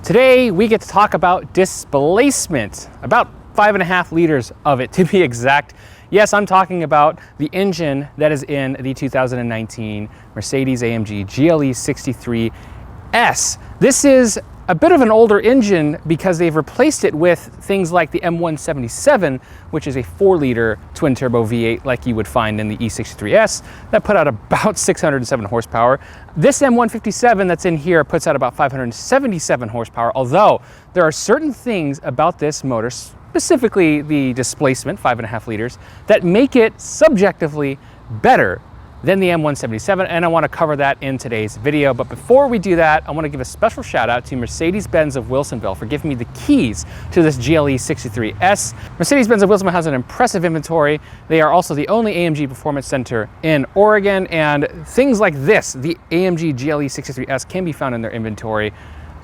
Today we get to talk about displacement, about 5.5 liters of it to be exact. Yes, I'm talking about the engine that is in the 2019 Mercedes-AMG GLE63s. This is a bit of an older engine because they've replaced it with things like the M157, which is a 4-liter twin-turbo V8 like you would find in the E63s that put out about 607 horsepower. This M157 that's in here puts out about 577 horsepower, although there are certain things about this motor, specifically the displacement, 5.5 liters, that make it subjectively better than the M177, and I want to cover that in today's video. But before we do that, I want to give a special shout out to Mercedes-Benz of Wilsonville for giving me the keys to this GLE63s. Mercedes-Benz of Wilsonville has an impressive inventory. They are also the only AMG performance center in Oregon, and things like this, the AMG GLE63s, can be found in their inventory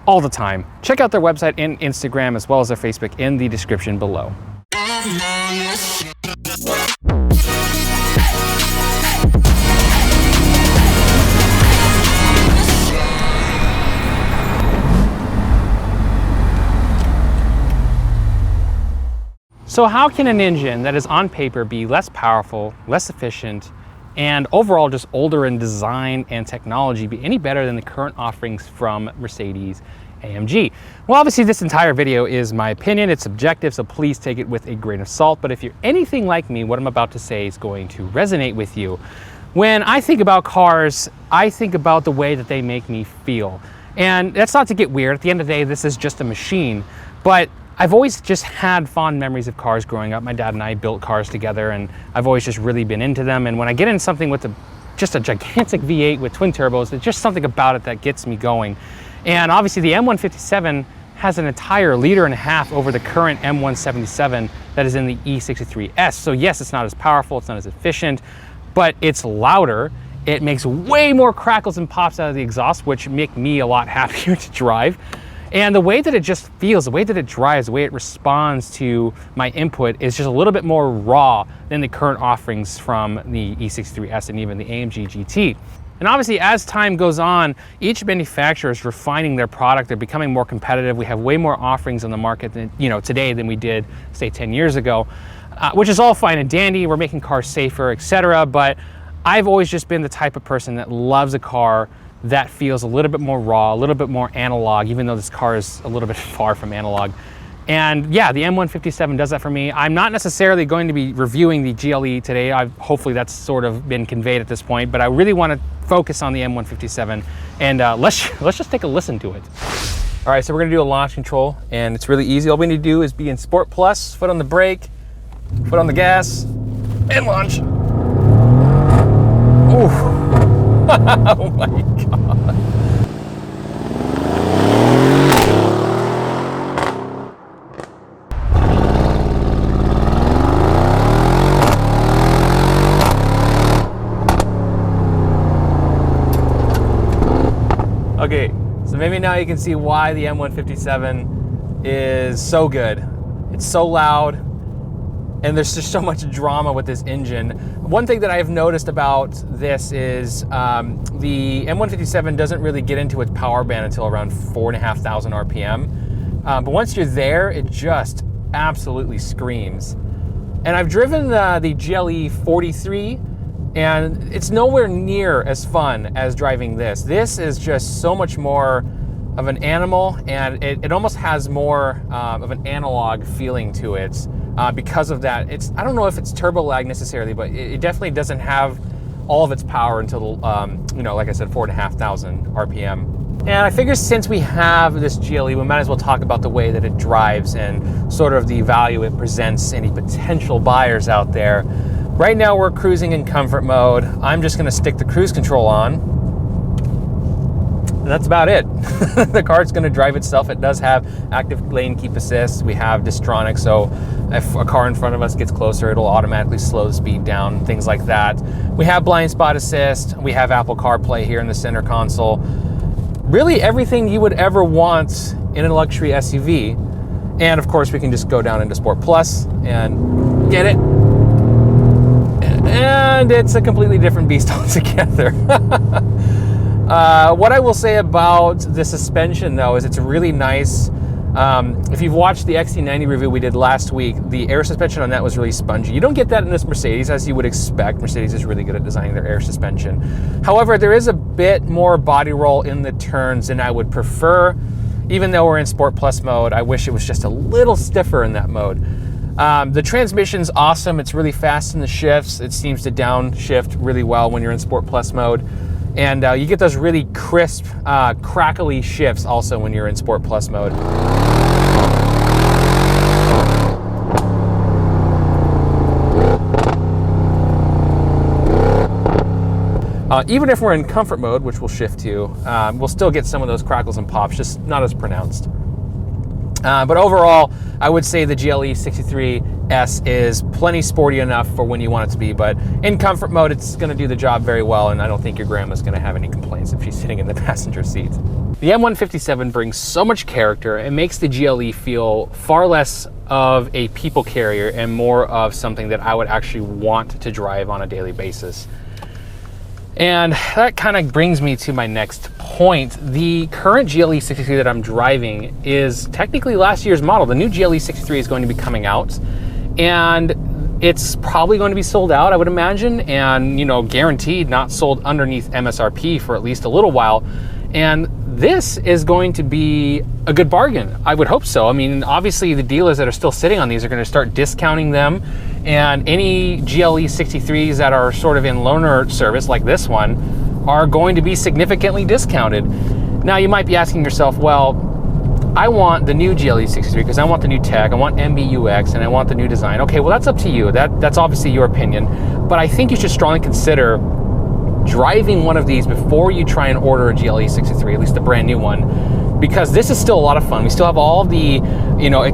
all the time. Check out their website and Instagram as well as their Facebook in the description below. So how can an engine that is on paper be less powerful, less efficient, and overall just older in design and technology be any better than the current offerings from Mercedes-AMG? Well, obviously this entire video is my opinion, it's subjective, so please take it with a grain of salt. But if you're anything like me, what I'm about to say is going to resonate with you. When I think about cars, I think about the way that they make me feel. And that's not to get weird. At the end of the day, this is just a machine. But I've always just had fond memories of cars growing up. My dad and I built cars together, and I've always just really been into them. And when I get in something with just a gigantic V8 with twin turbos, there's just something about it that gets me going. And obviously the M157 has an entire 1.5 liters over the current M177 that is in the E63s. So yes, it's not as powerful, it's not as efficient, but it's louder. It makes way more crackles and pops out of the exhaust, which make me a lot happier to drive. And the way that it just feels, the way that it drives, the way it responds to my input is just a little bit more raw than the current offerings from the E63s and even the AMG GT. And obviously, as time goes on, each manufacturer is refining their product. They're becoming more competitive. We have way more offerings on the market than, today than we did, say, 10 years ago, which is all fine and dandy. We're making cars safer, etc. But I've always just been the type of person that loves a car that feels a little bit more raw, a little bit more analog, even though this car is a little bit far from analog. And yeah, the M157 does that for me. I'm not necessarily going to be reviewing the GLE today. Hopefully that's sort of been conveyed at this point, but I really want to focus on the M157, and let's just take a listen to it. All right, so we're gonna do a launch control, and it's really easy. All we need to do is be in Sport Plus, foot on the brake, foot on the gas, and launch. Ooh. Oh my God. Okay, so maybe now you can see why the M157 is so good. It's so loud, and there's just so much drama with this engine. One thing that I've noticed about this is the M157 doesn't really get into its power band until around 4,500 RPM. But once you're there, it just absolutely screams. And I've driven the GLE43, and it's nowhere near as fun as driving this. This is just so much more of an animal, and it almost has more of an analog feeling to it. Because of that, I don't know if it's turbo lag necessarily, but it definitely doesn't have all of its power until, like I said, 4,500 RPM. And I figure since we have this GLE, we might as well talk about the way that it drives and sort of the value it presents any potential buyers out there. Right now we're cruising in comfort mode. I'm just gonna stick the cruise control on. And that's about it. The car's gonna drive itself. It does have active lane keep assist. We have Distronic, so if a car in front of us gets closer, it'll automatically slow the speed down, things like that. We have blind spot assist. We have Apple CarPlay here in the center console. Really everything you would ever want in a luxury SUV. And of course, we can just go down into Sport Plus and get it. And it's a completely different beast altogether. What I will say about the suspension though is it's really nice. If you've watched the XC90 review we did last week, the air suspension on that was really spongy. You don't get that in this Mercedes, as you would expect. Mercedes is really good at designing their air suspension. However, there is a bit more body roll in the turns than I would prefer. Even though we're in Sport Plus mode, I wish it was just a little stiffer in that mode. The transmission's awesome. It's really fast in the shifts. It seems to downshift really well when you're in Sport Plus mode. And you get those really crisp, crackly shifts also when you're in Sport Plus mode. Even if we're in comfort mode, which we'll shift to, we'll still get some of those crackles and pops, just not as pronounced. But overall, I would say the GLE63s is plenty sporty enough for when you want it to be, but in comfort mode, it's gonna do the job very well, and I don't think your grandma's gonna have any complaints if she's sitting in the passenger seat. The M157 brings so much character and makes the GLE feel far less of a people carrier and more of something that I would actually want to drive on a daily basis. And that kind of brings me to my next point. The current GLE63 that I'm driving is technically last year's model. The new GLE63 is going to be coming out, and it's probably going to be sold out, I would imagine, and guaranteed not sold underneath MSRP for at least a little while. And this is going to be a good bargain. I would hope so. I mean, obviously the dealers that are still sitting on these are going to start discounting them, and any GLE63s that are sort of in loaner service like this one are going to be significantly discounted. Now you might be asking yourself, well, I want the new GLE63 because I want the new tech, I want MBUX, and I want the new design. Okay, well that's up to you. That's obviously your opinion, but I think you should strongly consider driving one of these before you try and order a GLE63, at least a brand new one, because this is still a lot of fun. We still have all the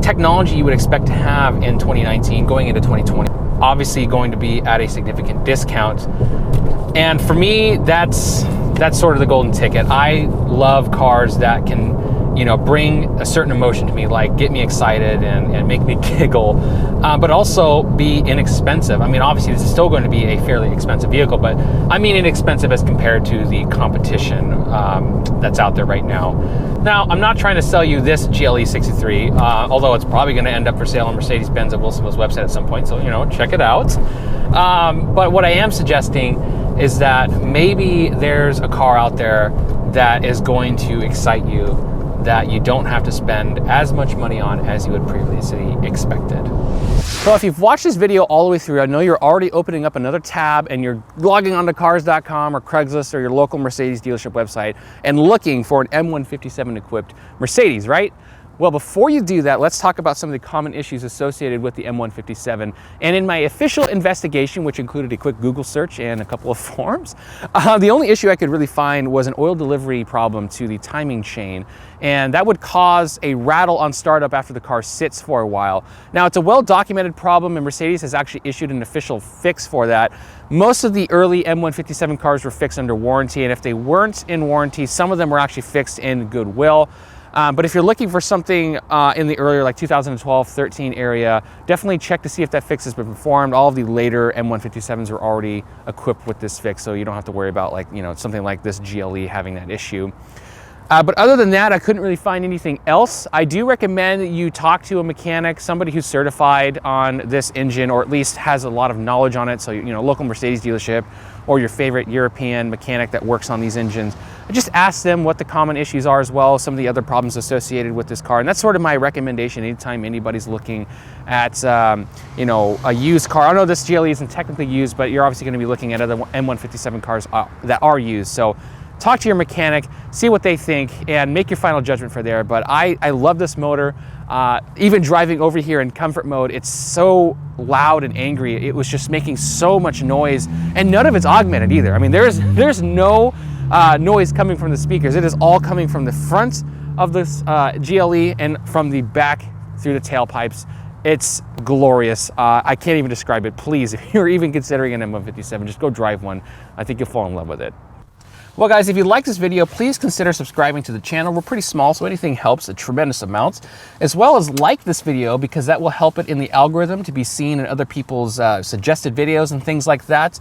technology you would expect to have in 2019 going into 2020. Obviously going to be at a significant discount. And for me, that's sort of the golden ticket. I love cars that can bring a certain emotion to me, like get me excited and make me giggle, but also be inexpensive. I mean, obviously this is still going to be a fairly expensive vehicle, but I mean inexpensive as compared to the competition that's out there right now. Now, I'm not trying to sell you this GLE63, although it's probably going to end up for sale on Mercedes-Benz of Wilsonville's website at some point, so check it out. But what I am suggesting is that maybe there's a car out there that is going to excite you, that you don't have to spend as much money on as you had previously expected. So if you've watched this video all the way through, I know you're already opening up another tab and you're logging onto cars.com or Craigslist or your local Mercedes dealership website and looking for an M157 equipped Mercedes, right? Well, before you do that, let's talk about some of the common issues associated with the M157. And in my official investigation, which included a quick Google search and a couple of forums, the only issue I could really find was an oil delivery problem to the timing chain. And that would cause a rattle on startup after the car sits for a while. Now, it's a well-documented problem, and Mercedes has actually issued an official fix for that. Most of the early M157 cars were fixed under warranty, and if they weren't in warranty, some of them were actually fixed in goodwill. But if you're looking for something in the earlier, like 2012-13 area, definitely check to see if that fix has been performed. All of the later M157s were already equipped with this fix, so you don't have to worry about something like this GLE having that issue. But other than that, I couldn't really find anything else. I do recommend that you talk to a mechanic, somebody who's certified on this engine, or at least has a lot of knowledge on it. So, local Mercedes dealership or your favorite European mechanic that works on these engines. I just ask them what the common issues are as well, some of the other problems associated with this car. And that's sort of my recommendation anytime anybody's looking at, a used car. I know this GLE isn't technically used, but you're obviously going to be looking at other M157 cars that are used. So talk to your mechanic, see what they think, and make your final judgment for there. But I love this motor. Even driving over here in comfort mode, it's so loud and angry. It was just making so much noise, and none of it's augmented either. I mean, there's no noise coming from the speakers. It is all coming from the front of this GLE and from the back through the tailpipes. It's glorious. I can't even describe it. Please, if you're even considering an M157, just go drive one. I think you'll fall in love with it. Well guys, if you like this video, please consider subscribing to the channel. We're pretty small, so anything helps a tremendous amount. As well as like this video, because that will help it in the algorithm to be seen in other people's suggested videos and things like that.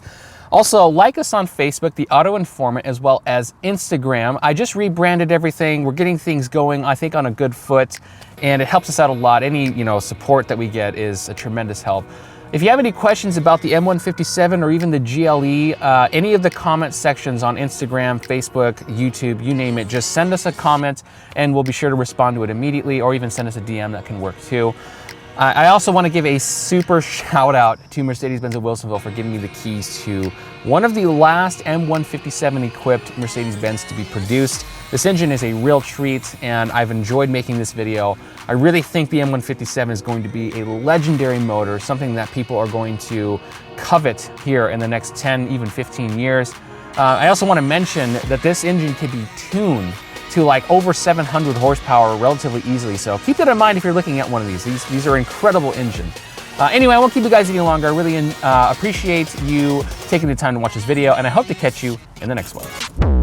Also, like us on Facebook, The Auto Informant, as well as Instagram. I just rebranded everything. We're getting things going, I think, on a good foot, and it helps us out a lot. Any, support that we get is a tremendous help. If you have any questions about the M157 or even the GLE, any of the comment sections on Instagram, Facebook, YouTube, you name it, just send us a comment and we'll be sure to respond to it immediately, or even send us a DM, that can work too. I also want to give a super shout out to Mercedes-Benz of Wilsonville for giving me the keys to one of the last M157 equipped Mercedes-Benz to be produced. This engine is a real treat and I've enjoyed making this video. I really think the M157 is going to be a legendary motor, something that people are going to covet here in the next 10, even 15 years. I also want to mention that this engine can be tuned to like over 700 horsepower relatively easily. So keep that in mind if you're looking at one of these. These are incredible engines. Anyway, I won't keep you guys any longer. I really appreciate you taking the time to watch this video, and I hope to catch you in the next one.